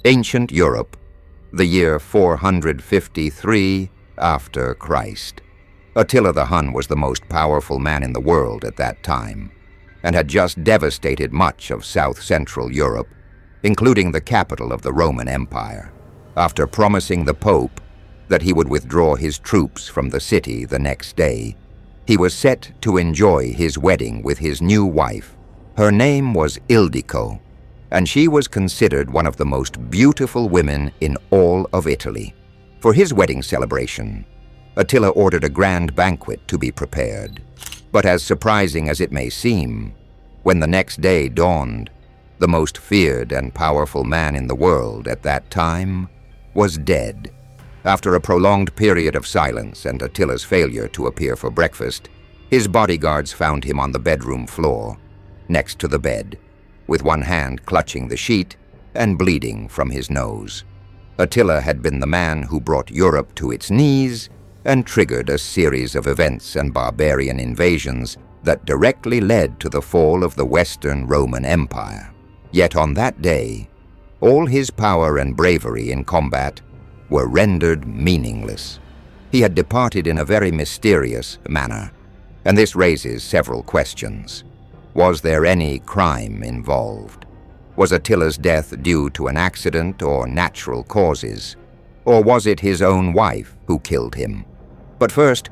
Ancient Europe, the year 453 after Christ. Attila the Hun was the most powerful man in the world at that time, and had just devastated much of south-central Europe, including the capital of the Roman Empire, after promising the Pope that he would withdraw his troops from the city the next day. He was set to enjoy his wedding with his new wife. Her name was Ildiko, and she was considered one of the most beautiful women in all of Italy. For his wedding celebration, Attila ordered a grand banquet to be prepared. But as surprising as it may seem, when the next day dawned, the most feared and powerful man in the world at that time was dead. After a prolonged period of silence and Attila's failure to appear for breakfast, his bodyguards found him on the bedroom floor, next to the bed, with one hand clutching the sheet and bleeding from his nose. Attila had been the man who brought Europe to its knees and triggered a series of events and barbarian invasions that directly led to the fall of the Western Roman Empire. Yet on that day, all his power and bravery in combat were rendered meaningless. He had departed in a very mysterious manner, and this raises several questions. Was there any crime involved? Was Attila's death due to an accident or natural causes? Or was it his own wife who killed him? But first,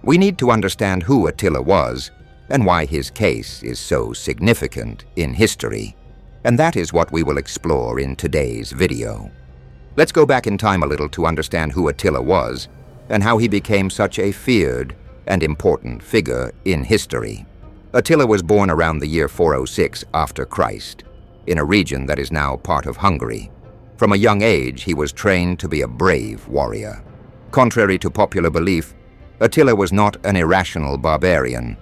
we need to understand who Attila was and why his case is so significant in history. And that is what we will explore in today's video. Let's go back in time a little to understand who Attila was and how he became such a feared and important figure in history. Attila was born around the year 406 after Christ, in a region that is now part of Hungary. From a young age, he was trained to be a brave warrior. Contrary to popular belief, Attila was not an irrational barbarian.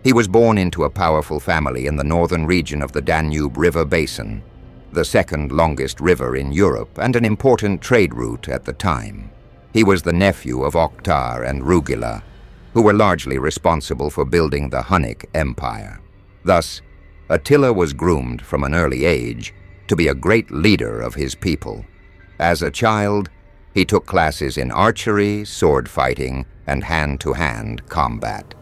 He was born into a powerful family in the northern region of the Danube River Basin, the second longest river in Europe and an important trade route at the time. He was the nephew of Oktar and Rugila, who were largely responsible for building the Hunnic Empire. Thus, Attila was groomed from an early age to be a great leader of his people. As a child, he took classes in archery, sword fighting, and hand-to-hand combat.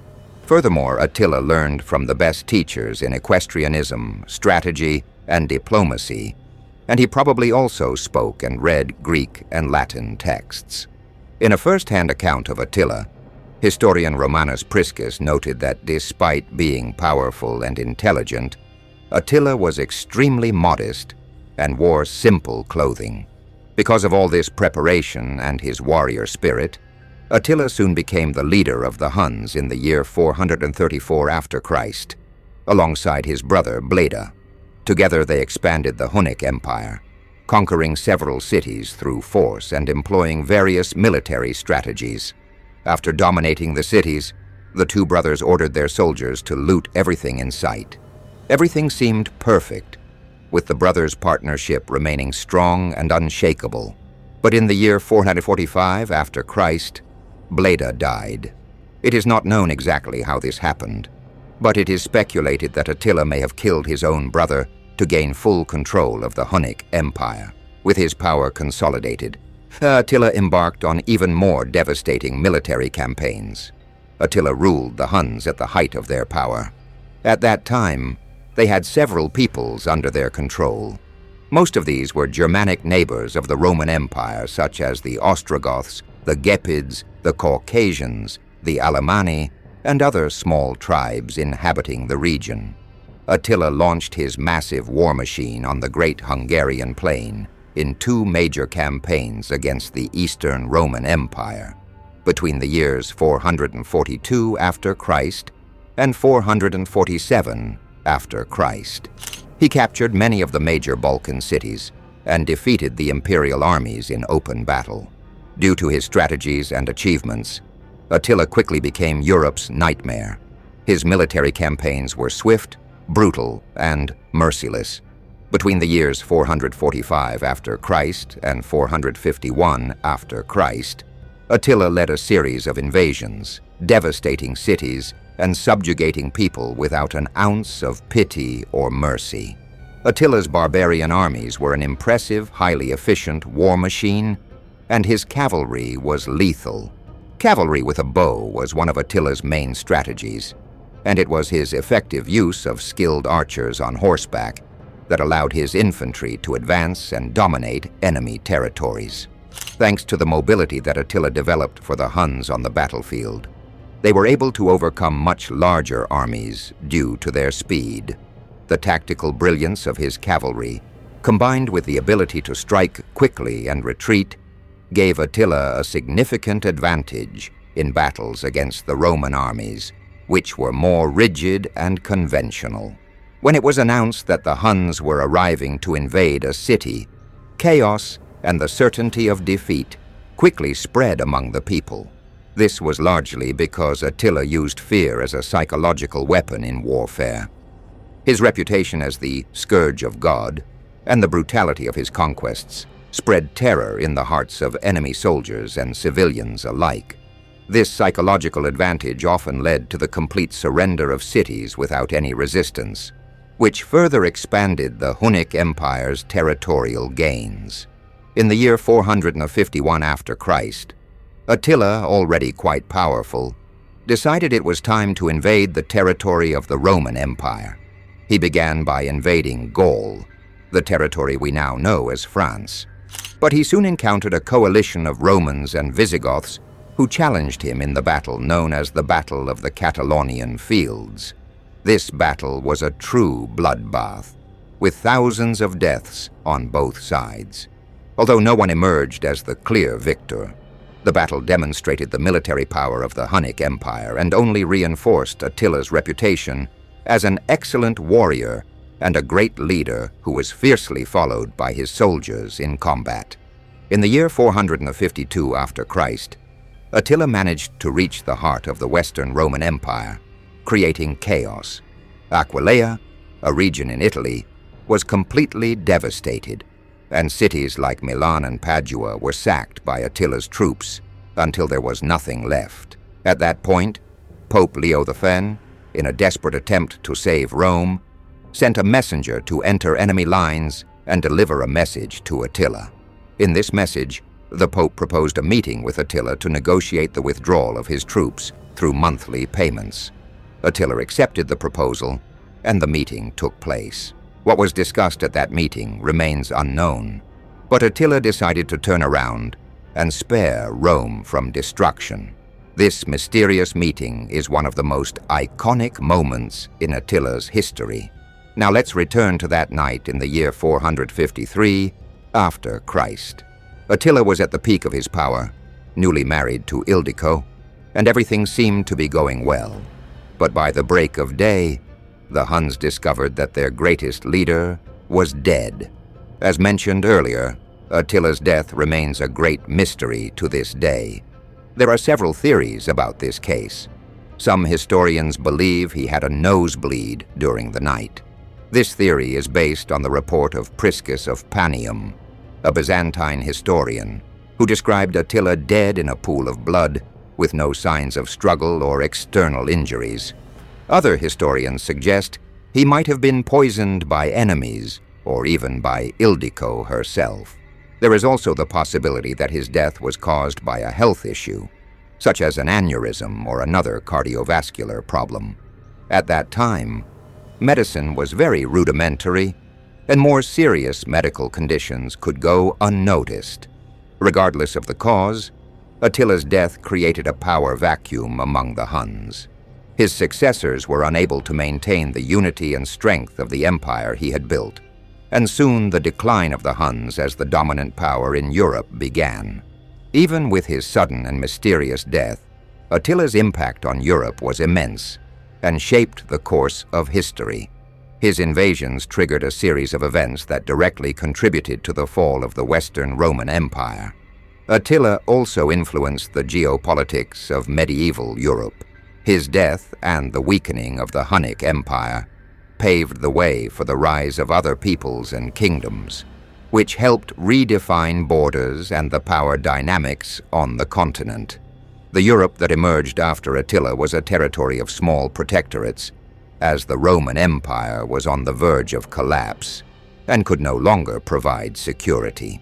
Furthermore, Attila learned from the best teachers in equestrianism, strategy, and diplomacy, and he probably also spoke and read Greek and Latin texts. In a first-hand account of Attila, historian Romanus Priscus noted that despite being powerful and intelligent, Attila was extremely modest and wore simple clothing. Because of all this preparation and his warrior spirit, Attila soon became the leader of the Huns in the year 434 after Christ, alongside his brother Bleda. Together they expanded the Hunnic Empire, conquering several cities through force and employing various military strategies. After dominating the cities, the two brothers ordered their soldiers to loot everything in sight. Everything seemed perfect, with the brothers' partnership remaining strong and unshakable. But in the year 445 after Christ, Bleda died. It is not known exactly how this happened, but it is speculated that Attila may have killed his own brother to gain full control of the Hunnic Empire. With his power consolidated, Attila embarked on even more devastating military campaigns. Attila ruled the Huns at the height of their power. At that time, they had several peoples under their control. Most of these were Germanic neighbors of the Roman Empire, such as the Ostrogoths, the Gepids, the Caucasians, the Alemanni, and other small tribes inhabiting the region. Attila launched his massive war machine on the Great Hungarian Plain in two major campaigns against the Eastern Roman Empire, between the years 442 after Christ and 447 after Christ. He captured many of the major Balkan cities and defeated the imperial armies in open battle. Due to his strategies and achievements, Attila quickly became Europe's nightmare. His military campaigns were swift, brutal, and merciless. Between the years 445 after Christ and 451 after Christ, Attila led a series of invasions, devastating cities, and subjugating people without an ounce of pity or mercy. Attila's barbarian armies were an impressive, highly efficient war machine, and his cavalry was lethal. Cavalry with a bow was one of Attila's main strategies, and it was his effective use of skilled archers on horseback that allowed his infantry to advance and dominate enemy territories. Thanks to the mobility that Attila developed for the Huns on the battlefield, they were able to overcome much larger armies due to their speed. The tactical brilliance of his cavalry, combined with the ability to strike quickly and retreat, gave Attila a significant advantage in battles against the Roman armies, which were more rigid and conventional. When it was announced that the Huns were arriving to invade a city, chaos and the certainty of defeat quickly spread among the people. This was largely because Attila used fear as a psychological weapon in warfare. His reputation as the scourge of God and the brutality of his conquests spread terror in the hearts of enemy soldiers and civilians alike. This psychological advantage often led to the complete surrender of cities without any resistance, which further expanded the Hunnic Empire's territorial gains. In the year 451 after Christ, Attila, already quite powerful, decided it was time to invade the territory of the Roman Empire. He began by invading Gaul, the territory we now know as France. But he soon encountered a coalition of Romans and Visigoths who challenged him in the battle known as the Battle of the Catalonian Fields. This battle was a true bloodbath, with thousands of deaths on both sides. Although no one emerged as the clear victor, the battle demonstrated the military power of the Hunnic Empire and only reinforced Attila's reputation as an excellent warrior and a great leader who was fiercely followed by his soldiers in combat. In the year 452 after Christ, Attila managed to reach the heart of the Western Roman Empire, creating chaos. Aquileia, a region in Italy, was completely devastated, and cities like Milan and Padua were sacked by Attila's troops until there was nothing left. At that point, Pope Leo X, in a desperate attempt to save Rome, sent a messenger to enter enemy lines and deliver a message to Attila. In this message, the Pope proposed a meeting with Attila to negotiate the withdrawal of his troops through monthly payments. Attila accepted the proposal, and the meeting took place. What was discussed at that meeting remains unknown, but Attila decided to turn around and spare Rome from destruction. This mysterious meeting is one of the most iconic moments in Attila's history. Now let's return to that night in the year 453 after Christ. Attila was at the peak of his power, newly married to Ildiko, and everything seemed to be going well. But by the break of day, the Huns discovered that their greatest leader was dead. As mentioned earlier, Attila's death remains a great mystery to this day. There are several theories about this case. Some historians believe he had a nosebleed during the night. This theory is based on the report of Priscus of Panium, a Byzantine historian, who described Attila dead in a pool of blood with no signs of struggle or external injuries. Other historians suggest he might have been poisoned by enemies or even by Ildiko herself. There is also the possibility that his death was caused by a health issue, such as an aneurysm or another cardiovascular problem. At that time, medicine was very rudimentary, and more serious medical conditions could go unnoticed. Regardless of the cause, Attila's death created a power vacuum among the Huns. His successors were unable to maintain the unity and strength of the empire he had built, and soon the decline of the Huns as the dominant power in Europe began. Even with his sudden and mysterious death, Attila's impact on Europe was immense and shaped the course of history. His invasions triggered a series of events that directly contributed to the fall of the Western Roman Empire. Attila also influenced the geopolitics of medieval Europe. His death and the weakening of the Hunnic Empire paved the way for the rise of other peoples and kingdoms, which helped redefine borders and the power dynamics on the continent. The Europe that emerged after Attila was a territory of small protectorates, as the Roman Empire was on the verge of collapse. and could no longer provide security.